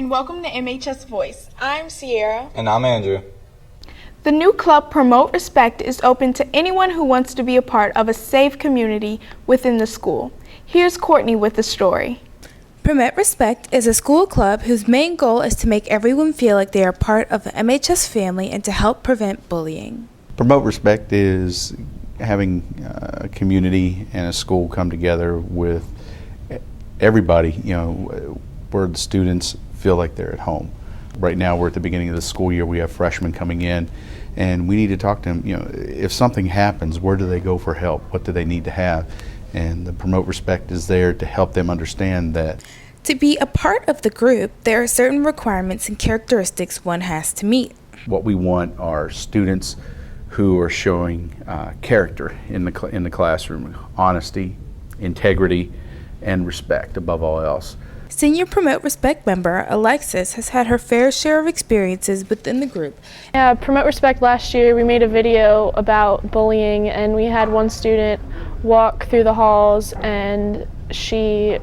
and welcome to MHS Voice. I'm Sierra. And I'm Andrew. The new club Promote Respect is open to anyone who wants to be a part of a safe community within the school. Here's Courtney with the story. Promote Respect is a school club whose main goal is to make everyone feel like they are part of the MHS family and to help prevent bullying. Promote Respect is having a community and a school come together with everybody, where the students feel like they're at home. Right now we're at the beginning of the school year. We have freshmen coming in and we need to talk to them. If something happens, where do they go for help? What do they need to have? And the Promote Respect is there to help them understand that. To be a part of the group, there are certain requirements and characteristics one has to meet. What we want are students who are showing character in the classroom, honesty, integrity, and respect above all else. Senior Promote Respect member Alexis has had her fair share of experiences within the group. Yeah, Promote Respect last year we made a video about bullying, and we had one student walk through the halls and she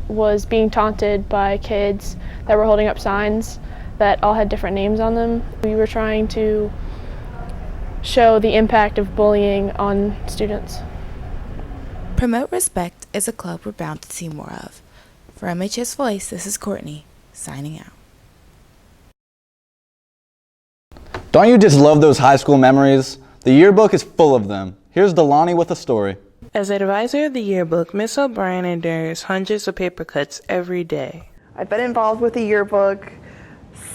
was being taunted by kids that were holding up signs that all had different names on them. We were trying to show the impact of bullying on students. Promote Respect is a club we're bound to see more of. For MHS Voice, this is Courtney, signing out. Don't you just love those high school memories? The yearbook is full of them. Here's Delaney with a story. As advisor of the yearbook, Miss O'Brien endures hundreds of paper cuts every day. I've been involved with the yearbook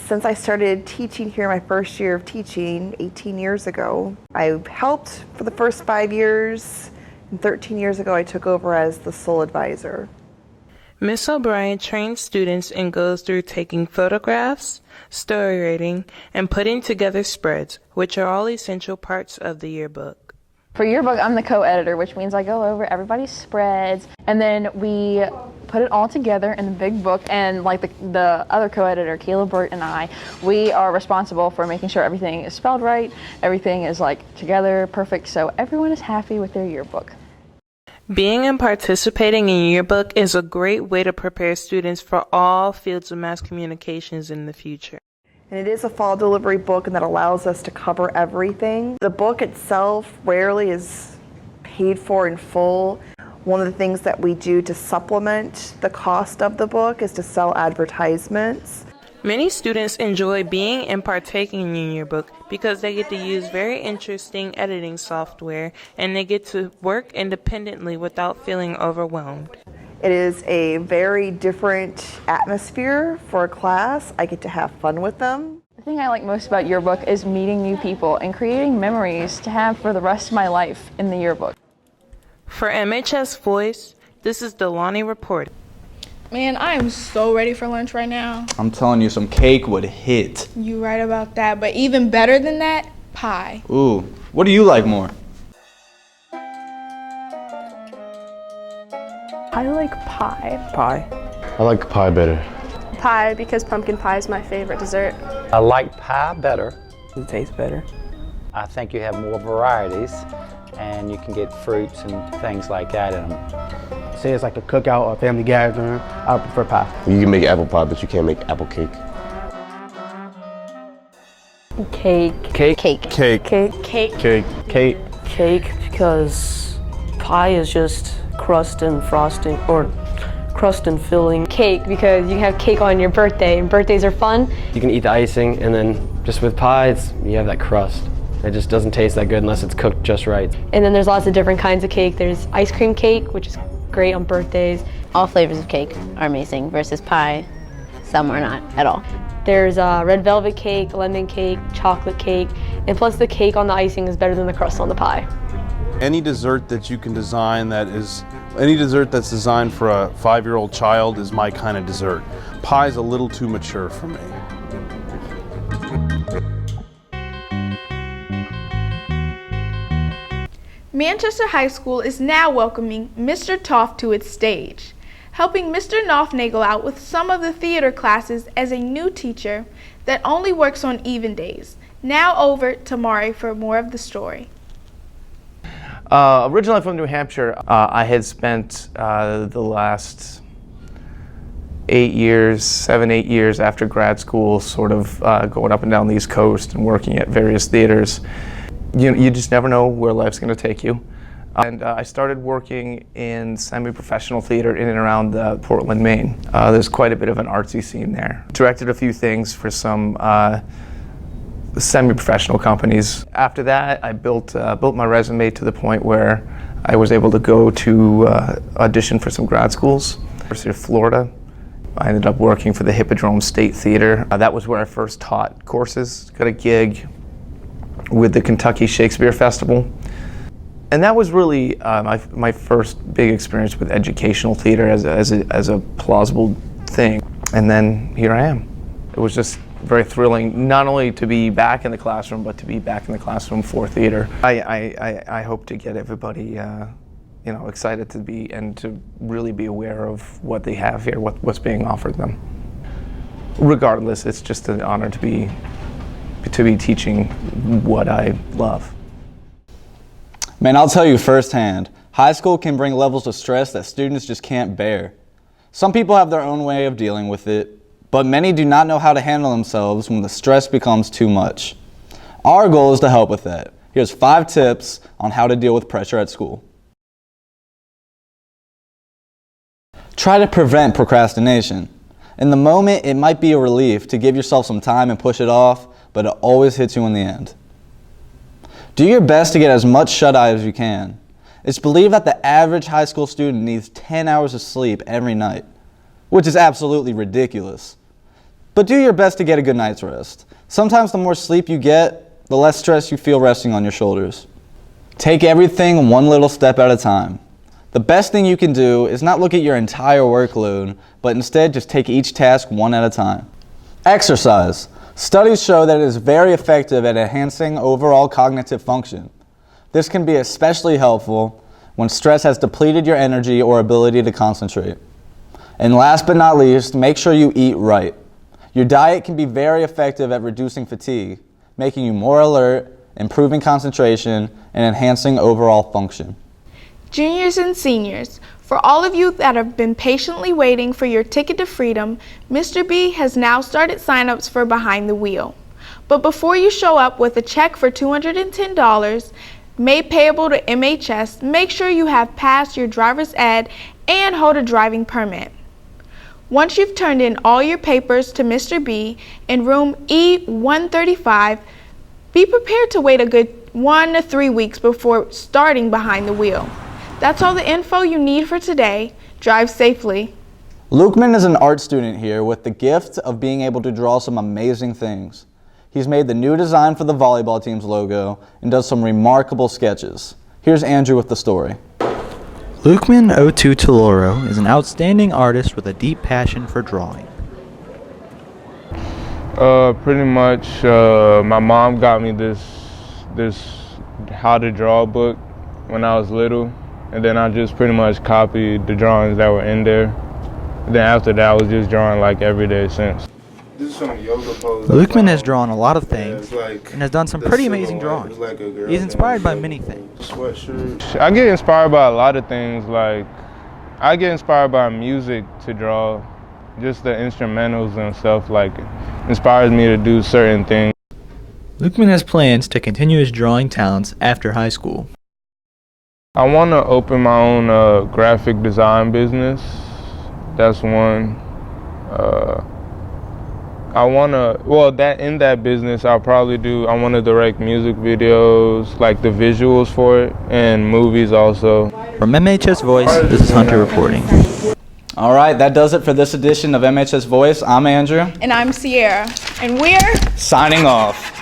since I started teaching here my first year of teaching 18 years ago. I helped for the first 5 years, and 13 years ago I took over as the sole advisor. Miss O'Brien trains students and goes through taking photographs, story writing, and putting together spreads, which are all essential parts of the yearbook. For yearbook, I'm the co-editor, which means I go over everybody's spreads, and then we put it all together in a big book, and like the other co-editor, Caleb Burt, and I, we are responsible for making sure everything is spelled right, everything is together, perfect, so everyone is happy with their yearbook. Being and participating in yearbook is a great way to prepare students for all fields of mass communications in the future. And it is a fall delivery book, and that allows us to cover everything. The book itself rarely is paid for in full. One of the things that we do to supplement the cost of the book is to sell advertisements. Many students enjoy being and partaking in yearbook because they get to use very interesting editing software and they get to work independently without feeling overwhelmed. It is a very different atmosphere for a class. I get to have fun with them. The thing I like most about yearbook is meeting new people and creating memories to have for the rest of my life in the yearbook. For MHS Voice, this is Delaney reporting. Man, I am so ready for lunch right now. I'm telling you, some cake would hit. You right about that, but even better than that, pie. Ooh, what do you like more? I like pie. Pie. I like pie better. Pie because pumpkin pie is my favorite dessert. I like pie better. It tastes better. I think you have more varieties and you can get fruits and things like that in them. Say it's like a cookout or family gathering, I prefer pie. You can make apple pie, but you can't make apple cake. Cake. Cake. Cake. Cake. Cake. Cake. Cake. Cake. Cake because pie is just crust and frosting, or crust and filling. Cake because you can have cake on your birthday, and birthdays are fun. You can eat the icing, and then just with pie, you have that crust. It just doesn't taste that good unless it's cooked just right. And then there's lots of different kinds of cake. There's ice cream cake, which is great on birthdays. All flavors of cake are amazing versus pie, some are not at all. There's red velvet cake, lemon cake, chocolate cake, and plus the cake on the icing is better than the crust on the pie. Any dessert that you can design any dessert that's designed for a 5-year-old child is my kind of dessert. Pie's a little too mature for me. Manchester High School is now welcoming Mr. Toff to its stage, helping Mr. Knopfnagel out with some of the theater classes as a new teacher that only works on even days. Now over to Mari for more of the story. Originally from New Hampshire, I had spent the last 8 years, 7, 8 years after grad school, sort of going up and down the East Coast and working at various theaters. You just never know where life's going to take you. And I started working in semi-professional theater in and around Portland, Maine. There's quite a bit of an artsy scene there. Directed a few things for some semi-professional companies. After that, I built my resume to the point where I was able to go to audition for some grad schools. University of Florida. I ended up working for the Hippodrome State Theater. That was where I first taught courses. Got a gig with the Kentucky Shakespeare Festival. And that was really my first big experience with educational theater as a plausible thing. And then here I am. It was just very thrilling, not only to be back in the classroom, but to be back in the classroom for theater. I hope to get everybody excited to be and to really be aware of what they have here, what's being offered them. Regardless, it's just an honor to be teaching what I love. Man, I'll tell you firsthand, high school can bring levels of stress that students just can't bear. Some people have their own way of dealing with it, but many do not know how to handle themselves when the stress becomes too much. Our goal is to help with that. Here's 5 tips on how to deal with pressure at school. Try to prevent procrastination. In the moment, it might be a relief to give yourself some time and push it off, but it always hits you in the end. Do your best to get as much shut-eye as you can. It's believed that the average high school student needs 10 hours of sleep every night, which is absolutely ridiculous. But do your best to get a good night's rest. Sometimes the more sleep you get, the less stress you feel resting on your shoulders. Take everything one little step at a time. The best thing you can do is not look at your entire workload, but instead just take each task one at a time. Exercise. Studies show that it is very effective at enhancing overall cognitive function. This can be especially helpful when stress has depleted your energy or ability to concentrate. And last but not least, make sure you eat right. Your diet can be very effective at reducing fatigue, making you more alert, improving concentration, and enhancing overall function. Juniors and seniors, for all of you that have been patiently waiting for your ticket to freedom, Mr. B has now started signups for Behind the Wheel. But before you show up with a check for $210 made payable to MHS, make sure you have passed your driver's ed and hold a driving permit. Once you've turned in all your papers to Mr. B in room E135, be prepared to wait a good 1 to 3 weeks before starting Behind the Wheel. That's all the info you need for today. Drive safely. Lukeman is an art student here with the gift of being able to draw some amazing things. He's made the new design for the volleyball team's logo and does some remarkable sketches. Here's Andrew with the story. Lukeman O2 Toloro is an outstanding artist with a deep passion for drawing. Pretty much, my mom got me this how to draw book when I was little. And then I just pretty much copied the drawings that were in there. And then after that, I was just drawing like every day since. This is some yoga pose. Lukeman has drawn a lot of things and has done some pretty amazing drawings. He's inspired by many things. Sweatshirt. I get inspired by a lot of things. Like, I get inspired by music to draw. Just the instrumentals and stuff like inspires me to do certain things. Lukeman has plans to continue his drawing talents after high school. I want to open my own graphic design business. That's one. I want to, in that business, I want to direct music videos, like the visuals for it, and movies also. From MHS Voice, this is Hunter reporting. All right, that does it for this edition of MHS Voice. I'm Andrew. And I'm Sierra. And we're signing off.